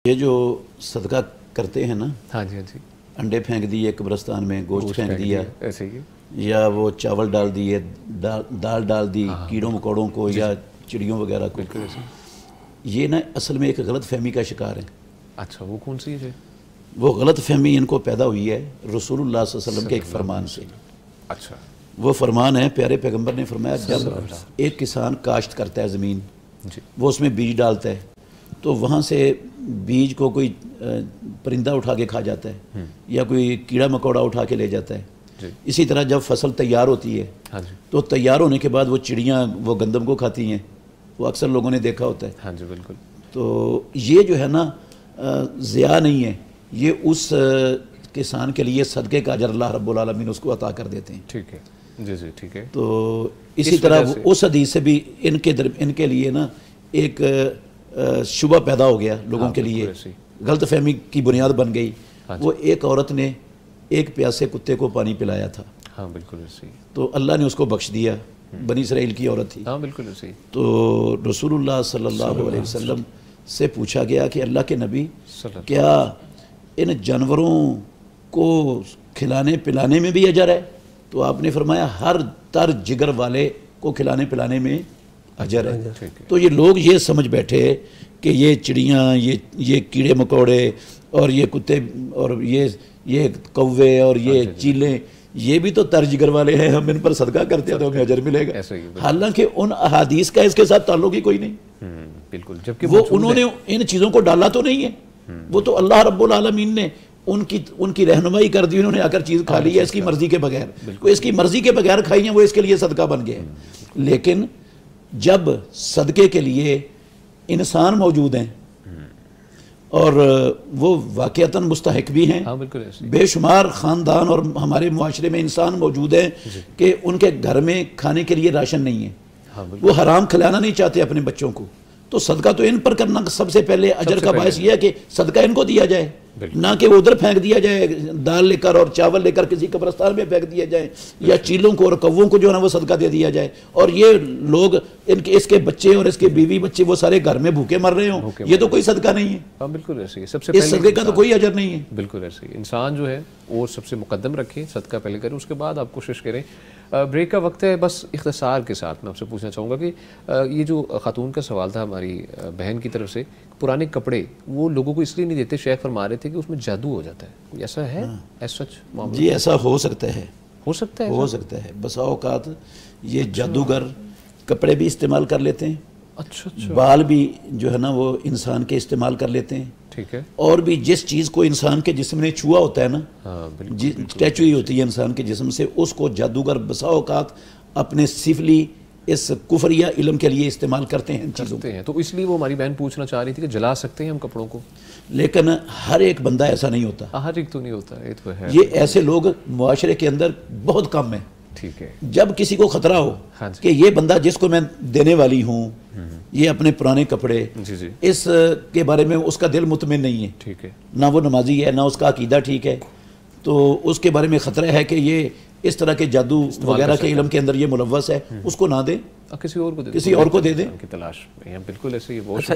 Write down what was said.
یہ جو صدقہ کرتے ہیں نا، ہاں جی ہاں جی، انڈے پھینک دیے قبرستان میں، گوشت پھینک دیا، ایسے ہی یا وہ چاول ڈال دیے، دال ڈال دی کیڑوں مکوڑوں کو یا چڑیوں وغیرہ کو، بالکل ایسے۔ یہ نا اصل میں ایک غلط فہمی کا شکار ہے۔ اچھا، وہ کون سی ہے؟ وہ غلط فہمی ان کو پیدا ہوئی ہے رسول اللہ صلی اللہ علیہ وسلم کے ایک فرمان سے۔ اچھا، وہ فرمان ہے، پیارے پیغمبر نے فرمایا جب ایک کسان کاشت کرتا ہے زمین، وہ اس میں بیج ڈالتا ہے تو وہاں سے بیج کو کوئی پرندہ اٹھا کے کھا جاتا ہے یا کوئی کیڑا مکوڑا اٹھا کے لے جاتا ہے۔ اسی طرح جب فصل تیار ہوتی ہے تو تیار ہونے کے بعد وہ چڑیاں وہ گندم کو کھاتی ہیں، وہ اکثر لوگوں نے دیکھا ہوتا ہے۔ ہاں جی بالکل۔ تو یہ جو ہے نا ضیاء نہیں ہے، یہ اس کسان کے لیے صدقے کا اجر اللہ رب العالمین اس کو عطا کر دیتے ہیں۔ ٹھیک ہے جی جی ٹھیک ہے۔ تو اسی طرح اس حدیث سے بھی ان کے لیے نا ایک شبہ پیدا ہو گیا لوگوں کے لیے، غلط فہمی کی بنیاد بن گئی۔ وہ ایک عورت نے ایک پیاسے کتے کو پانی پلایا تھا، ہاں بالکل ایسے، تو اللہ نے اس کو بخش دیا، بنی اسرائیل کی عورت تھی۔ ہاں بالکل ایسے۔ تو رسول اللہ صلی اللہ علیہ وسلم سے پوچھا گیا کہ اللہ کے نبی کیا ان جانوروں کو کھلانے پلانے میں بھی اجر ہے؟ تو آپ نے فرمایا ہر تر جگر والے کو کھلانے پلانے میں اجر ہے۔ تو یہ لوگ یہ سمجھ بیٹھے کہ یہ چڑیاں، یہ کیڑے مکوڑے اور یہ کتے اور یہ کوے اور یہ چیلیں، یہ بھی تو تر جگر والے ہیں، ہم ان پر صدقہ کرتے ہیں تو ہمیں اجر ملے گا۔ حالانکہ ان احادیث کا اس کے ساتھ تعلق ہی کوئی نہیں، بالکل، جبکہ وہ انہوں نے ان چیزوں کو ڈالا تو نہیں ہے، وہ تو اللہ رب العالمین نے ان کی رہنمائی کر دی، انہوں نے اگر چیز کھا لی ہے اس کی مرضی کے بغیر، وہ اس کی مرضی کے بغیر کھائی ہیں، وہ اس کے لیے صدقہ بن گئے۔ لیکن جب صدقے کے لیے انسان موجود ہیں اور وہ واقعتاً مستحق بھی ہیں، بے شمار خاندان اور ہمارے معاشرے میں انسان موجود ہیں کہ ان کے گھر میں کھانے کے لیے راشن نہیں ہے، وہ حرام کھلانا نہیں چاہتے اپنے بچوں کو، تو صدقہ تو ان پر کرنا سب سے پہلے اجر کا باعث یہ ہے کہ صدقہ ان کو دیا جائے، نہ کہ وہ ادھر پھینک دیا جائے، دال لے کر اور چاول لے کر کسی قبرستان میں پھینک دیا جائے، یا چیلوں کو اور کووں کو جو ہے نا وہ صدقہ دے دیا جائے، اور یہ لوگ اس کے بچے اور اس کے بیوی بچے وہ سارے گھر میں بھوکے مر رہے ہوں، یہ تو کوئی صدقہ نہیں ہے۔ ہاں بالکل ایسے، سب سے اس صدقے کا تو کوئی اجر نہیں ہے۔ بالکل ایسے، انسان جو ہے وہ سب سے مقدم رکھیں، صدقہ پہلے کریں، اس کے بعد آپ کوشش کریں۔ بریک کا وقت ہے، بس اختصار کے ساتھ میں آپ سے پوچھنا چاہوں گا کہ یہ جو خاتون کا سوال تھا ہماری بہن کی طرف سے، پرانے کپڑے وہ لوگوں کو اس لیے نہیں دیتے، شیخ فرما رہے تھے کہ اس میں جادو ہو جاتا ہے، کوئی ایسا ہے؟ سچ معاملہ؟ جی ایسا ہو سکتا ہے، ہو سکتا ہے، ہو سکتا ہے، بسا اوقات یہ جادوگر کپڑے بھی استعمال کر لیتے ہیں، اچھا بال بھی جو ہے نا وہ انسان کے استعمال کر لیتے ہیں، ٹھیک ہے، اور بھی جس چیز کو انسان کے جسم نے چھوا ہوتا ہے نا، اسٹیچو ہی ہوتی ہے انسان کے جسم سے، اس کو جادوگر بسا اوقات اپنے سفلی اس کفریہ علم کے لیے استعمال کرتے ہیں چیزوں کو، تو اس لیے وہ ہماری بہن پوچھنا چاہ رہی تھی کہ جلا سکتے ہیں ہم کپڑوں کو؟ لیکن ہر ایک بندہ ایسا نہیں ہوتا، ہر ایک تو نہیں ہوتا، یہ تو ہے، یہ ایسے لوگ معاشرے کے اندر بہت کم ہیں۔ ٹھیک ہے، جب کسی کو خطرہ ہو کہ یہ بندہ جس کو میں دینے والی ہوں یہ اپنے پرانے کپڑے، اس کے بارے میں اس کا دل مطمئن نہیں ہے، ٹھیک ہے، نہ وہ نمازی ہے، نہ اس کا عقیدہ ٹھیک ہے، تو اس کے بارے میں خطرہ ہے کہ یہ اس طرح کے جادو وغیرہ کے علم کے اندر یہ ملوث ہے، اس کو نہ دیں، کسی اور کو دے دیں، تلاش۔ بالکل ایسے ہی، بہت